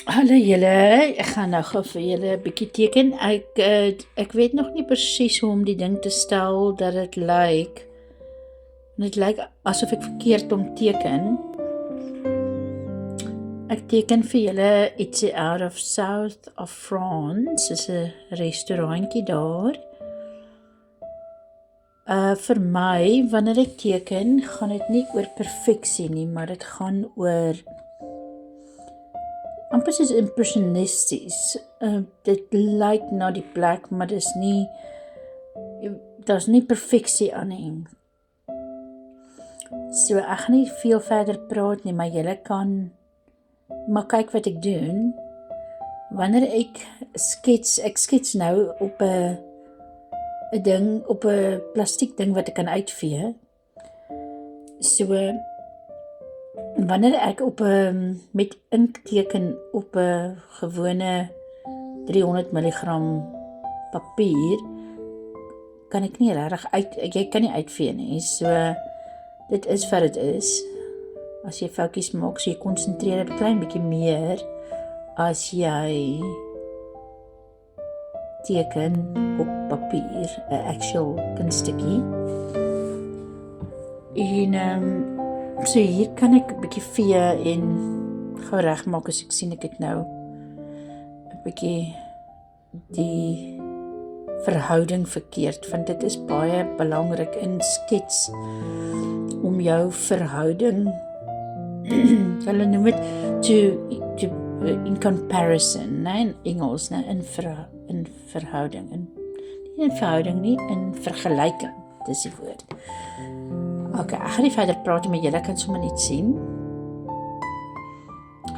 Hallo julle, ek gaan nou gou vir julle 'n bietjie teken. Ek weet nog nie presies hoe om die ding te stel dat dit lyk. Dit lyk asof ek verkeerd om teken. Ek teken vir julle ietsie out of South of France. Dis 'n restaurantjie daar. Vir my, wanneer ek teken, gaan dit nie oor perfeksie nie, maar dit gaan oor amper soos impressionisties. Dit lyk na die plek, maar daar's nie perfeksie aan nie. So ek gaan nie veel verder praat nie, maar julle kan maar kyk wat ek doen. Wanneer ek skets nou op 'n ding, op 'n plastiek ding wat ek kan uitvee. So wanneer ek met ink teken op 'n gewone 300 mg papier, kan ek nie regtig jy kan nie uitvee nie. So dit is wat dit is. As jy foutjies maak, so jy konsentreer 'n klein bietjie meer as jy teken op papier, 'n actual kunststukkie. En so hier kan ek 'n bietjie vee en gou regmaak as ek sien ek het nou 'n bietjie die verhouding verkeerd, want dit is baie belangrik in skets om jou verhouding hulle noem dit to in comparison, nee, in Engels, nee, in verhouding, nie in verhouding nie, in vergelyking, dis die woord. Okay, ek gaan nie verder praat met julle, kan sommer net sien.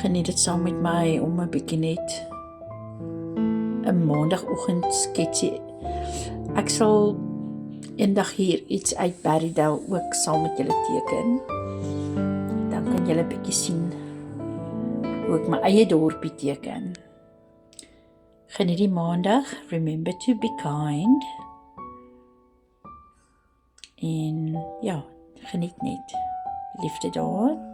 Geniet dit saam met my om 'n bietjie net 'n maandagoggend sketsie. Ek sal eendag hier iets uit Berrydale ook saam met julle teken. Dan kan julle 'n bietjie sien hoe ek my eie dorpie teken. Geniet die maandag. Remember to be kind. En ja, geniet net. Liefde daar.